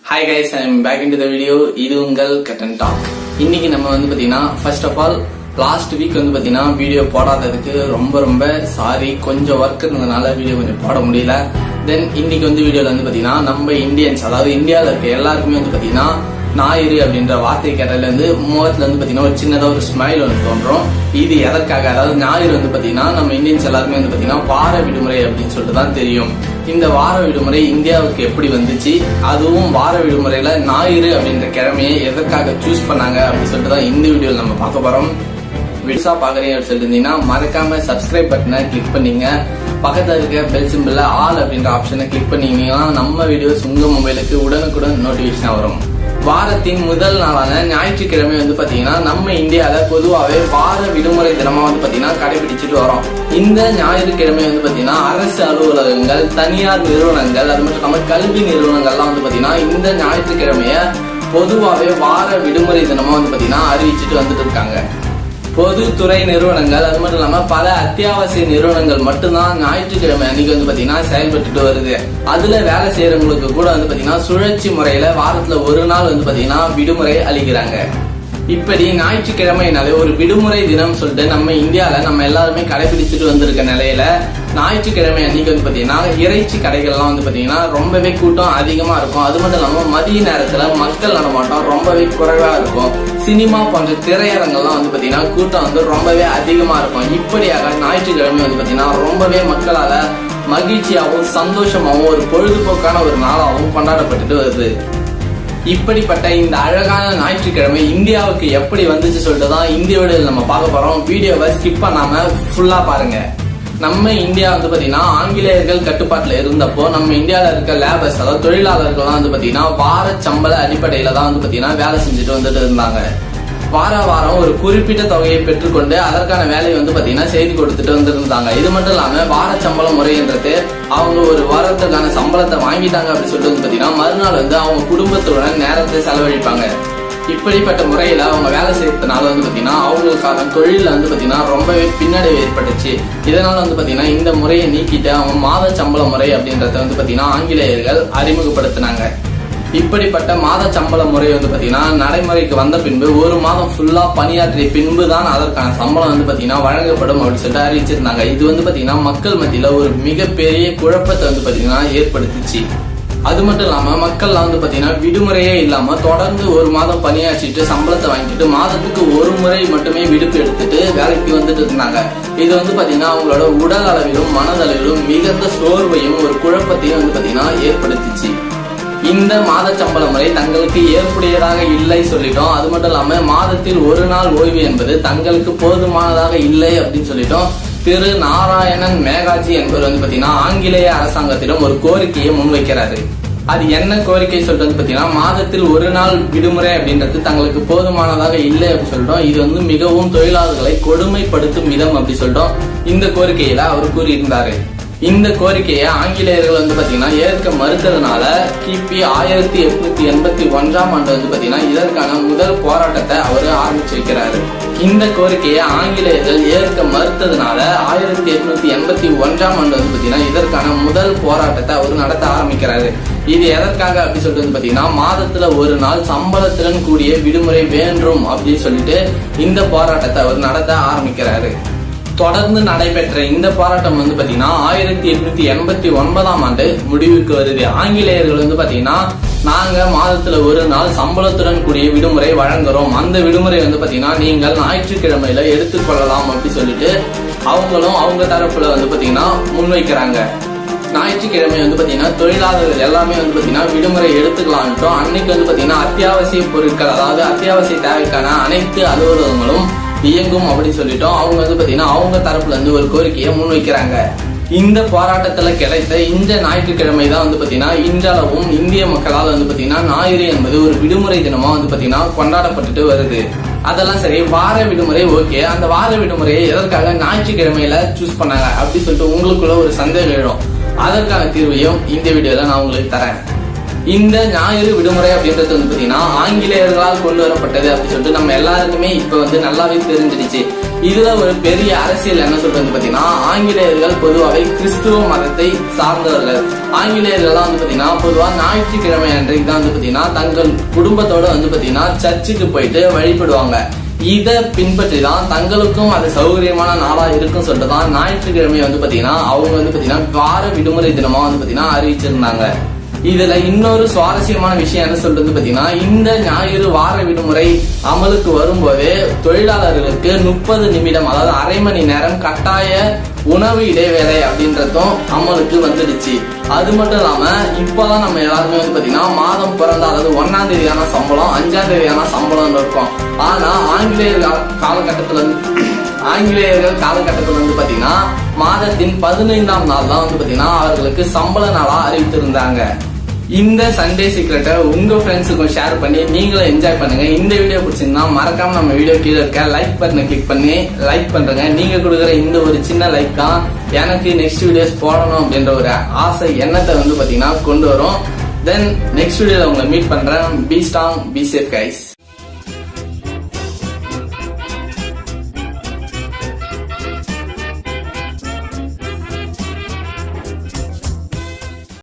Hi guys, I am back into the video. இது உங்கள் கட்டன் talk. இன்னைக்கு நம்ம பாத்தீங்கன்னா first of all last week பாத்தீங்கன்னா வீடியோ போடாததுக்கு ரொம்ப சாரி. கொஞ்சம் ஒர்க் இருந்ததுனால வீடியோ கொஞ்சம் போட முடியல. தென் இன்னைக்கு வீடியோல பாத்தீங்கன்னா நம்ம இந்தியன்ஸ், அதாவது இந்தியாவில இருக்க எல்லாருக்குமே பாத்தீங்கன்னா ஞாயிறு அப்படின்ற வார்த்தை கேட்டதுல முகத்துல பாத்தீங்கன்னா ஒரு சின்னதா ஒரு ஸ்மைல் தோன்றும். இது எதற்காக, அதாவது ஞாயிறு பாத்தீங்கன்னா நம்ம இந்தியன்ஸ் எல்லாருமே பாத்தீங்கன்னா வார விடுமுறை அப்படின்னு சொல்லிட்டு தான் தெரியும். இந்த வார விடுமுறை இந்தியாவுக்கு எப்படி வந்துச்சு, அதுவும் வார விடுமுறையில ஞாயிறு அப்படின்ற கிழமையை எதற்காக சூஸ் பண்ணாங்க அப்படின்னு சொல்லிட்டு தான் இந்த வீடியோல நம்ம பார்க்க போறோம். விடுசா பாக்குறீங்க அப்படின்னு சொல்லிட்டு இருந்தீங்கன்னா மறக்காம சப்ஸ்கிரைப் பட்டனை கிளிக் பண்ணீங்க. பக்கத்துல இருக்க பெல் சிம்பிள்ல ஆல் அப்படின்ற ஆப்ஷனை கிளிக் பண்ணீங்கன்னா நம்ம வீடியோஸ் உங்க மொபைலுக்கு உடனுக்குடன் நோட்டிபிகேஷன் வரும். வாரத்தின் முதல் நாளான ஞாயிற்றுக்கிழமை பாத்தீங்கன்னா நம்ம இந்தியால பொதுவாகவே வார விடுமுறை தினமா பாத்தீங்கன்னா கடைபிடிச்சிட்டு வரோம். இந்த ஞாயிற்றுக்கிழமை பாத்தீங்கன்னா அரசு அலுவலகங்கள், தனியார் நிறுவனங்கள், அது மட்டும் இல்லாம கல்வி நிறுவனங்கள்லாம் பாத்தீங்கன்னா இந்த ஞாயிற்றுக்கிழமைய பொதுவாகவே வார விடுமுறை தினமா பாத்தீங்கன்னா அறிவிச்சுட்டு வந்துட்டு இருக்காங்க. பொதுத்துறை நிறுவனங்கள், அது மட்டும் இல்லாம பல அத்தியாவசிய நிறுவனங்கள் மட்டும்தான் ஞாயிற்றுக்கிழமை அன்னைக்கு பாத்தீங்கன்னா செயல்பட்டு வருது. அதுல வேலை செய்யறவங்களுக்கு கூட பாத்தீங்கன்னா சுழற்சி முறையில வாரத்துல ஒரு நாள் பாத்தீங்கன்னா விடுமுறை அளிக்கிறாங்க. இப்படி ஞாயிற்றுக்கிழமைனாலே ஒரு விடுமுறை தினம் சொல்லிட்டு நம்ம இந்தியால நம்ம எல்லாருமே கடைபிடிச்சிட்டு வந்திருக்க நிலையில ஞாயிற்றுக்கிழமை அன்னைக்கு பாத்தீங்கன்னா இறைச்சி கடைகள்லாம் பாத்தீங்கன்னா ரொம்பவே கூட்டம் அதிகமா இருக்கும். அது மட்டும் இல்லாம மதிய நேரத்துல மக்கள் நடமாட்டம் ரொம்பவே குறைவா இருக்கும். சினிமா போன்ற திரையரங்கெல்லாம் பாத்தீங்கன்னா கூட்டம் ரொம்பவே அதிகமா இருக்கும். இப்படியாக ஞாயிற்றுக்கிழமை பாத்தீங்கன்னா ரொம்பவே மக்களால மகிழ்ச்சியாகவும் சந்தோஷமாகவும் ஒரு பொழுதுபோக்கான ஒரு நாளாகவும் கொண்டாடப்பட்டுட்டு வருது. இப்படிப்பட்ட இந்த அழகான ஞாயிற்றுக்கிழமை இந்தியாவுக்கு எப்படி வந்துச்சு சொல்லிட்டு தான் இந்த வீடியோவில் நம்ம பார்க்க போறோம். வீடியோவை ஸ்கிப் பண்ணாம ஃபுல்லா பாருங்க. நம்ம இந்தியா பாத்தீங்கன்னா ஆங்கிலேயர்கள் கட்டுப்பாட்டுல இருந்தப்போ நம்ம இந்தியாவில இருக்க லேபர்ஸ், அதாவது தொழிலாளர்கள்லாம் பாத்தீங்கன்னா வார சம்பள அடிப்படையில தான் பாத்தீங்கன்னா வேலை செஞ்சுட்டு வந்துட்டு இருந்தாங்க. வாரம் ஒரு குறிப்பிட்ட தொகையை பெற்றுக்கொண்டு அதற்கான வேலையை பாத்தீங்கன்னா செய்து கொடுத்துட்டு வந்துருந்தாங்க. இது மட்டும் இல்லாம வார சம்பள முறைன்றது அவங்க ஒரு வாரத்துக்கான சம்பளத்தை வாங்கிட்டாங்க அப்படின்னு சொல்லிட்டு பாத்தீங்கன்னா மறுநாள் அவங்க குடும்பத்துடன் நேரத்தை செலவழிப்பாங்க. இப்படிப்பட்ட முறையில அவங்க வேலை செய்யறதுனால பாத்தீங்கன்னா அவங்களுக்கான தொழில பாத்தீங்கன்னா ரொம்பவே பின்னடைவு ஏற்பட்டுச்சு. இதனால பாத்தீங்கன்னா இந்த முறையை நீக்கிட்டு அவங்க மாத சம்பள முறை அப்படின்றத பாத்தீங்கன்னா ஆங்கிலேயர்கள் அறிமுகப்படுத்தினாங்க. இப்படிப்பட்ட மாத சம்பள முறை பாத்தீங்கன்னா நடைமுறைக்கு வந்த பின்பு ஒரு மாதம் ஃபுல்லா பணியாற்றிய பின்பு தான் அதற்கான சம்பளம் பாத்தீங்கன்னா வழங்கப்படும் அப்படின்னு சொல்லிட்டு அறிவிச்சிருந்தாங்க. இது பாத்தீங்கன்னா மக்கள் மத்தியில ஒரு மிகப்பெரிய குழப்பத்தை பாத்தீங்கன்னா ஏற்படுத்துச்சு. அது மட்டும் இல்லாம மக்கள்லாம் பாத்தீங்கன்னா விடுமுறையே இல்லாம தொடர்ந்து ஒரு மாதம் பணியாற்றிட்டு சம்பளத்தை வாங்கிட்டு மாதத்துக்கு ஒரு முறை மட்டுமே விடுப்பு எடுத்துட்டு வேலைக்கு வந்துட்டு இருந்தாங்க. இது பாத்தீங்கன்னா அவங்களோட உடல் அளவிலும் மனதளவிலும் மிகுந்த சோர்வையும் ஒரு குழப்பத்தையும் பாத்தீங்கன்னா ஏற்படுத்திச்சு. இந்த மாத சம்பள முறை தங்களுக்கு ஏற்புடையதாக இல்லை சொல்லிட்டோம். அது மட்டும் இல்லாம மாதத்தில் ஒரு நாள் ஓய்வு என்பது தங்களுக்கு போதுமானதாக இல்லை அப்படின்னு சொல்லிட்டோம். திரு நாராயணன் மேகாஜி என்பவர் பாத்தீங்கன்னா ஆங்கிலேய அரசாங்கத்திடம் ஒரு கோரிக்கையை முன்வைக்கிறாரு. அது என்ன கோரிக்கை சொல்றது பாத்தீங்கன்னா மாதத்தில் ஒரு நாள் விடுமுறை அப்படின்றது தங்களுக்கு போதுமானதாக இல்லை அப்படின்னு சொல்லிட்டோம். இது மிகவும் தொழிலாளர்களை கொடுமைப்படுத்தும் விதம் அப்படி சொல்லிட்டோம். இந்த கோரிக்கையில அவர் கூறியிருந்தாரு. இந்த கோரிக்கையை ஆங்கிலேயர்கள் பாத்தீங்கன்னா ஏற்க மறுத்ததுனால கிபி 1881ஆம் ஆண்டு பாத்தீங்கன்னா இதற்கான முதல் போராட்டத்தை அவர் ஆரம்பிச்சு வைக்கிறாரு. இந்த கோரிக்கையை ஆங்கிலேயர்கள் ஏற்க மறுத்ததுனால 1881ஆம் ஆண்டு பாத்தீங்கன்னா இதற்கான முதல் போராட்டத்தை அவர் நடத்த ஆரம்பிக்கிறாரு. இது எதற்காக அப்படி சொல்லிட்டு பாத்தீங்கன்னா மாதத்துல ஒரு நாள் சம்பளத்துடன் கூடிய விடுமுறை வேண்டும் அப்படின்னு சொல்லிட்டு இந்த போராட்டத்தை அவர் நடத்த ஆரம்பிக்கிறாரு. தொடர்ந்து நடைபெற்ற இந்த போராட்டம் பாத்தீங்கன்னா 1889ஆம் ஆண்டு முடிவுக்கு வருது. ஆங்கிலேயர்கள் பாத்தீங்கன்னா நாங்க மாதத்துல ஒரு நாள் சம்பளத்துடன் கூடிய விடுமுறை வழங்குறோம், அந்த விடுமுறை பாத்தீங்கன்னா நீங்கள் ஞாயிற்றுக்கிழமையில எடுத்துக்கொள்ளலாம் அப்படி சொல்லிட்டு அவங்களும் அவங்க தரப்புல பாத்தீங்கன்னா முன்வைக்கிறாங்க. ஞாயிற்றுக்கிழமை பாத்தீங்கன்னா தொழிலாளர்கள் எல்லாமே பாத்தீங்கன்னா விடுமுறை எடுத்துக்கலாம்ட்டோம். அன்னைக்கு பாத்தீங்கன்னா அத்தியாவசிய பொருட்கள், அதாவது அத்தியாவசிய தேவைக்கான அனைத்து அலுவலகங்களும் இயங்கும் அப்படின்னு சொல்லிட்டோம். அவங்க பாத்தீங்கன்னா அவங்க தரப்புல ஒரு கோரிக்கையை முன்வைக்கிறாங்க. இந்த போராட்டத்துல கிடைத்த இந்த ஞாயிற்றுக்கிழமை தான் பாத்தீங்கன்னா இன்றளவும் இந்திய மக்களால் பாத்தீங்கன்னா ஞாயிறு என்பது ஒரு விடுமுறை தினமா பாத்தீங்கன்னா கொண்டாடப்பட்டுட்டு வருது. அதெல்லாம் சரி, வார விடுமுறை ஓகே, அந்த வார விடுமுறையை எதற்காக ஞாயிற்றுக்கிழமையில சூஸ் பண்ணாங்க அப்படி சொல்லிட்டு உங்களுக்குள்ள ஒரு சந்தேகம் எழும். அதற்கான தீர்வையும் இந்த வீடியோல நான் உங்களுக்கு தரேன். இந்த ஞாயிறு விடுமுறை அப்படின்றது வந்து பாத்தீங்கன்னா ஆங்கிலேயர்களால் கொண்டு வரப்பட்டது அப்படின்னு சொல்லிட்டு நம்ம எல்லாருக்குமே இப்ப வந்து நல்லாவே தெரிஞ்சிடுச்சு. இதுல ஒரு பெரிய அரசியல் என்ன சொல்றது பாத்தீங்கன்னா, ஆங்கிலேயர்கள் பொதுவாகவே கிறிஸ்துவ மதத்தை சார்ந்தவர்கள். ஆங்கிலேயர்கள் வந்து பாத்தீங்கன்னா பொதுவா ஞாயிற்றுக்கிழமை அன்றைக்கு தான் வந்து பாத்தீங்கன்னா தங்கள் குடும்பத்தோட வந்து பாத்தீங்கன்னா சர்ச்சுக்கு போயிட்டு வழிபடுவாங்க. இத பின்பற்றி தான் தங்களுக்கும் அது சௌகரியமான நாளா இருக்கும் சொல்லிட்டு தான் ஞாயிற்றுக்கிழமை வந்து பாத்தீங்கன்னா அவங்க வந்து பாத்தீங்கன்னா வார விடுமுறை தினமா வந்து பாத்தீங்கன்னா அறிவிச்சிருந்தாங்க. இதுல இன்னொரு சுவாரஸ்யமான விஷயம் என்ன சொல்றது பாத்தீங்கன்னா, இந்த ஞாயிறு வார விடுமுறை அமலுக்கு வரும்போது தொழிலாளர்களுக்கு 30 நிமிடம் அதாவது அரை மணி நேரம் கட்டாய உணவு இடைவேளை அப்படின்றதும் அமலுக்கு வந்துடுச்சு. அது மட்டும் இல்லாம இப்பதான் நம்ம எல்லாருமே வந்து பாத்தீங்கன்னா மாதம் பிறந்த அதாவது 1ஆம் தேதியான சம்பளம் 5ஆம் தேதியான சம்பளம் இருக்கும். ஆனா ஆங்கிலேயர்கள் காலகட்டத்தில் வந்து பாத்தீங்கன்னா மாதத்தின் 15ஆம் நாள் தான் வந்து பாத்தீங்கன்னா அவர்களுக்கு சம்பள நாளா அறிவித்திருந்தாங்க. இந்த சண்டே சீக்ரெட்டை உங்க ஃப்ரெண்ட்ஸுக்கும் ஷேர் பண்ணி நீங்களும் என்ஜாய் பண்ணுங்க. இந்த வீடியோ பிடிச்சிருந்தா மறக்காம நம்ம வீடியோ கீழே இருக்க லைக் பட்டனை கிளிக் பண்ணி லைக் பண்றேங்க. நீங்க கொடுக்குற இந்த ஒரு சின்ன லைக் தான் எனக்கு நெக்ஸ்ட் வீடியோஸ் போடணும் அப்படின்ற ஒரு ஆசை எண்ணத்தை வந்து பாத்தீங்கன்னா கொண்டு வரும். தென் நெக்ஸ்ட் வீடியோல உங்களை மீட் பண்றேன். Be strong, be safe guys.